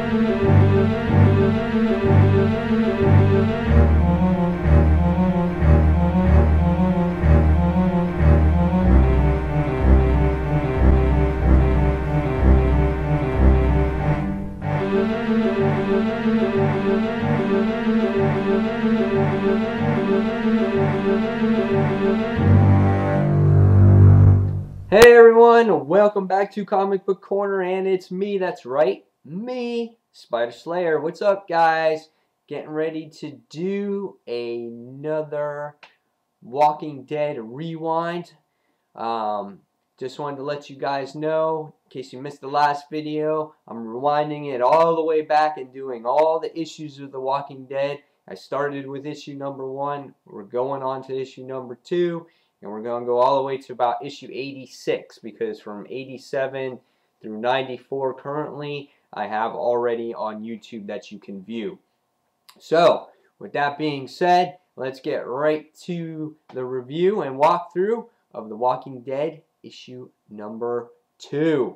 Hey everyone, welcome back to Comic Book Corner, and it's me, that's right, me, Spider Slayer. What's up, guys? Getting ready to do another Walking Dead rewind. Just wanted to let you guys know, in case you missed the last video, I'm rewinding it all the way back and doing all the issues of The Walking Dead. I started with issue number 1, we're going on to issue number 2, and we're going to go all the way to about issue 86, because from 87 through 94 currently, I have already on YouTube that you can view. So, with that being said, let's get right to the review and walkthrough of The Walking Dead issue number 2.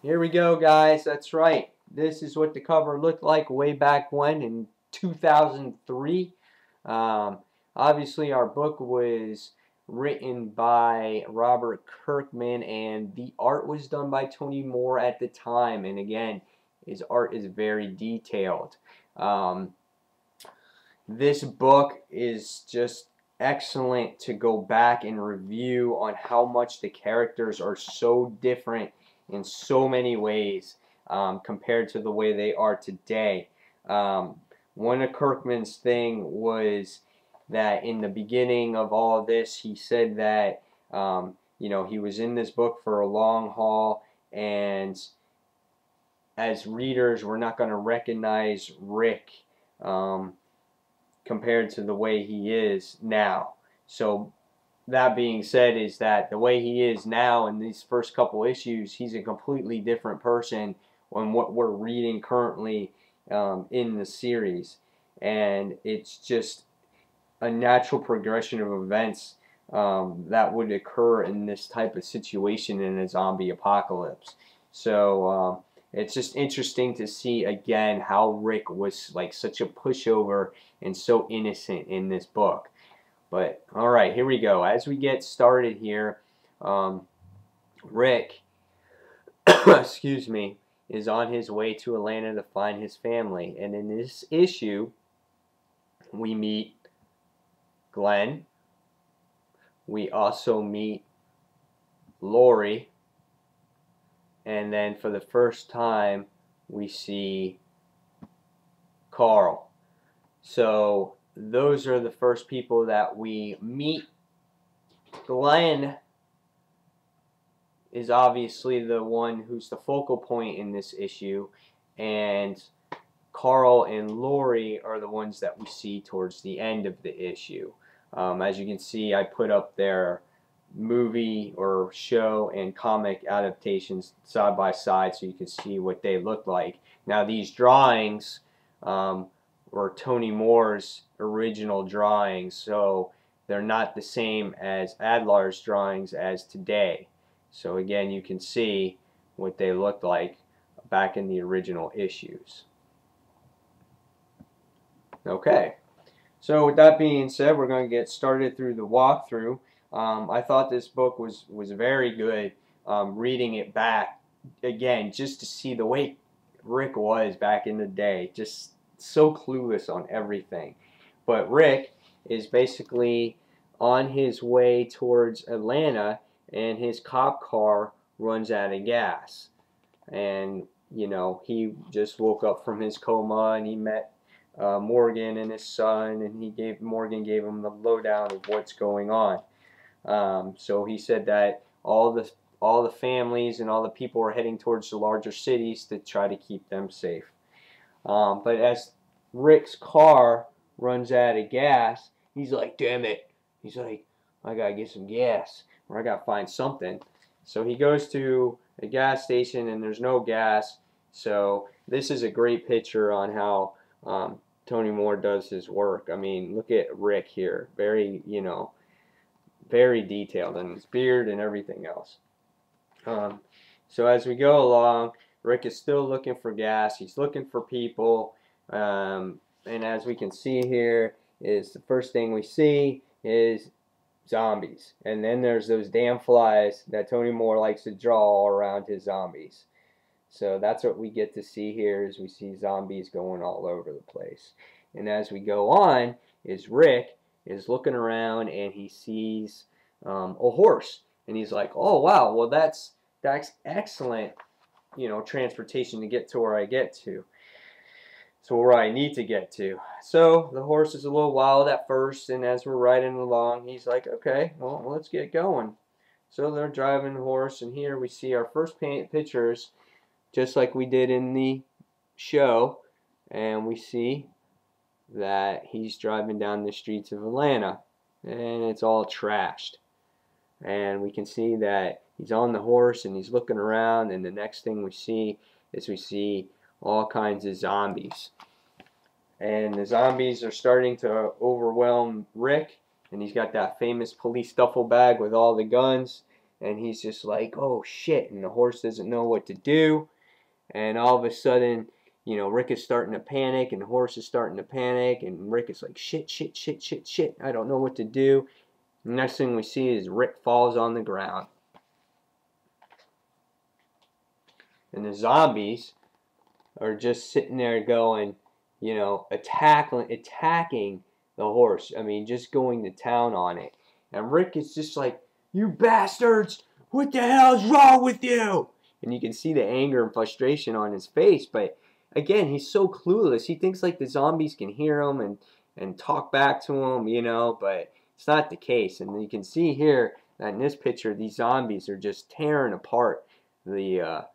Here we go, guys. That's right. This is what the cover looked like way back when in 2003. Obviously, our book was written by Robert Kirkman, and the art was done by Tony Moore at the time. And again, his art is very detailed. This book is just excellent to go back and review on how much the characters are so different in so many ways compared to the way they are today. One of Kirkman's thing was that in the beginning of all of this, he said that you know, he was in this book for a long haul, and as readers, we're not going to recognize Rick compared to the way he is now. So that being said, is that the way he is now in these first couple issues, he's a completely different person on what we're reading currently in the series, and it's just a natural progression of events that would occur in this type of situation in a zombie apocalypse. So it's just interesting to see again how Rick was like such a pushover and so innocent in this book. But alright, here we go. As we get started here, Rick excuse me, is on his way to Atlanta to find his family. And in this issue, we meet Glenn. We also meet Lori. And then for the first time, we see Carl. So those are the first people that we meet. Glenn is obviously the one who's the focal point in this issue, and Carl and Lori are the ones that we see towards the end of the issue. As you can see, I put up their movie or show and comic adaptations side by side so you can see what they look like. Now these drawings were Tony Moore's original drawings, so they're not the same as Adlar's drawings as today. So again, you can see what they looked like back in the original issues. Okay, so with that being said, we're going to get started through the walkthrough. I thought this book was very good. Reading it back again, just to see the way Rick was back in the day, just so clueless on everything. But Rick is basically on his way towards Atlanta, and his cop car runs out of gas. And you know, he just woke up from his coma, and he met Morgan and his son, and Morgan gave him the lowdown of what's going on. So he said that all the families and all the people are heading towards the larger cities to try to keep them safe. But as Rick's car runs out of gas, he's like, damn it. He's like, I gotta get some gas, or I gotta find something. So he goes to a gas station, and there's no gas. So this is a great picture on how Tony Moore does his work. I mean, look at Rick here. Very, you know, very detailed, and his beard and everything else. So as we go along, Rick is still looking for gas. He's looking for people. And as we can see here, is the first thing we see is zombies. And then there's those damn flies that Tony Moore likes to draw all around his zombies. So that's what we get to see here, is we see zombies going all over the place. And as we go on, is Rick is looking around and he sees a horse. And he's like, oh wow, well that's excellent, transportation to get to where I get to. So where I need to get to. So the horse is a little wild at first, and as we're riding along, he's like, okay, well, let's get going. So they're driving the horse, and here we see our first pictures, just like we did in the show, and we see that he's driving down the streets of Atlanta, and it's all trashed. And we can see that he's on the horse and he's looking around, and the next thing we see is we see all kinds of zombies. And the zombies are starting to overwhelm Rick, and he's got that famous police duffel bag with all the guns, and he's just like, oh shit, and the horse doesn't know what to do. And all of a sudden, Rick is starting to panic, and the horse is starting to panic, and Rick is like, shit, shit, shit, shit, shit, I don't know what to do. The next thing we see is Rick falls on the ground. And the zombies are just sitting there going, attacking the horse. I mean, just going to town on it. And Rick is just like, you bastards, what the hell's wrong with you? And you can see the anger and frustration on his face. But again, he's so clueless. He thinks like the zombies can hear him and talk back to him, but it's not the case. And you can see here that in this picture, these zombies are just tearing apart the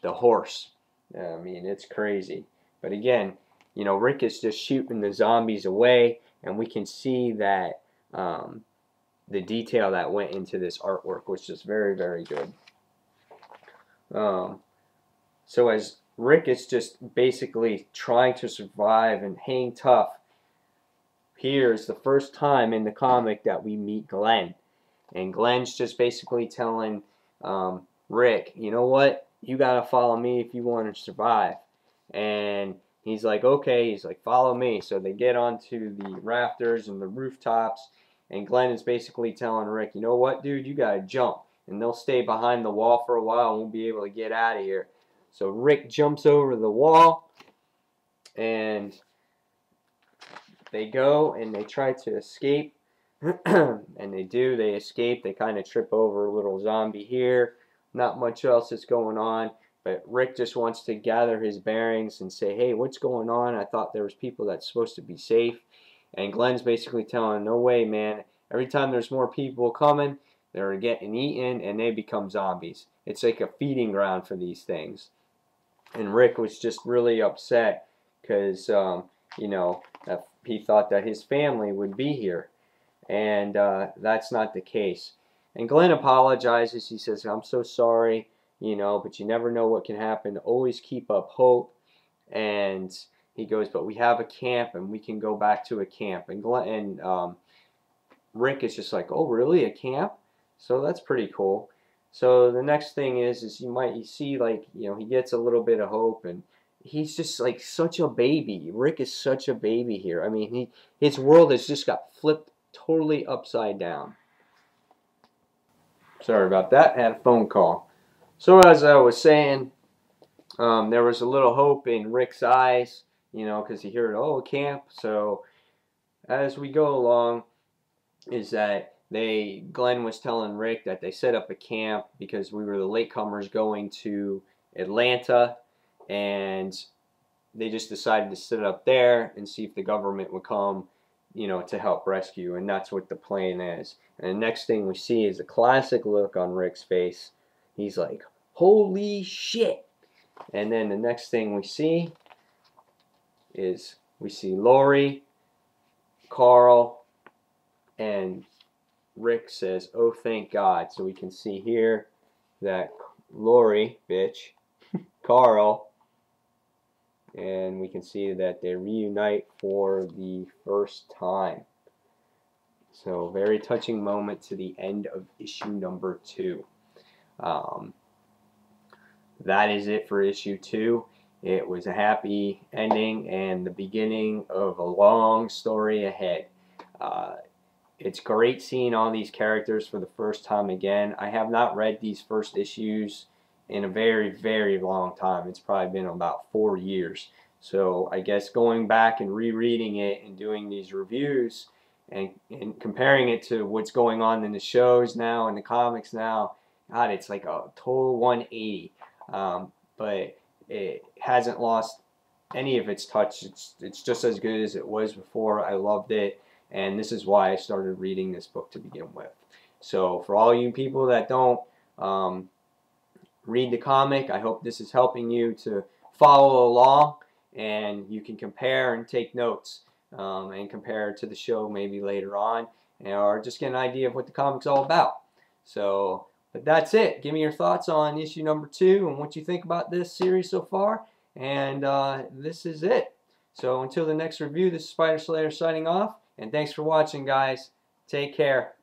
horse. I mean, it's crazy. But again, Rick is just shooting the zombies away, and we can see that the detail that went into this artwork was just very, very good. So as Rick is just basically trying to survive and hang tough, here's the first time in the comic that we meet Glenn. And Glenn's just basically telling Rick, you know what? You gotta follow me if you want to survive. And he's like, okay. He's like, follow me. So they get onto the rafters and the rooftops, and Glenn is basically telling Rick, you know what, dude? You gotta jump. And they'll stay behind the wall for a while and won't be able to get out of here. So Rick jumps over the wall, and they go and they try to escape. And they escape. They kind of trip over a little zombie here. Not much else is going on, but Rick just wants to gather his bearings and say, hey, what's going on? I thought there was people that's supposed to be safe. And Glenn's basically telling him, no way, man. Every time there's more people coming, they're getting eaten and they become zombies. It's like a feeding ground for these things. And Rick was just really upset because, he thought that his family would be here. And that's not the case. And Glenn apologizes. He says, I'm so sorry, but you never know what can happen. Always keep up hope. And he goes, but we have a camp and we can go back to a camp. And Rick is just like, oh, really? A camp? So that's pretty cool. So the next thing is you see, like, he gets a little bit of hope, and he's just like such a baby. Rick is such a baby here. I mean, his world has just got flipped totally upside down. Sorry about that. I had a phone call. So as I was saying, there was a little hope in Rick's eyes, because he heard, oh, camp. So as we go along, is that Glenn was telling Rick that they set up a camp because we were the latecomers going to Atlanta, and they just decided to sit up there and see if the government would come, to help rescue, and that's what the plan is. And the next thing we see is a classic look on Rick's face. He's like, holy shit. And then the next thing we see is we see Lori, Carl, and Rick says, oh, thank God. So we can see here that Lori, bitch, Carl, and we can see that they reunite for the first time. So very touching moment to the end of issue number 2. that is it for issue 2. It was a happy ending and the beginning of a long story ahead. It's great seeing all these characters for the first time again. I have not read these first issues in a very, very long time. It's probably been about 4 years. So I guess going back and rereading it and doing these reviews and comparing it to what's going on in the shows now and the comics now, God, it's like a total 180. But it hasn't lost any of its touch. It's just as good as it was before. I loved it, and this is why I started reading this book to begin with. So for all you people that don't read the comic, I hope this is helping you to follow along, and you can compare and take notes and compare to the show maybe later on, or just get an idea of what the comic's all about. So, but that's it. Give me your thoughts on issue number 2 and what you think about this series so far. And this is it. So until the next review, this is Spider Slayer signing off. And thanks for watching, guys. Take care.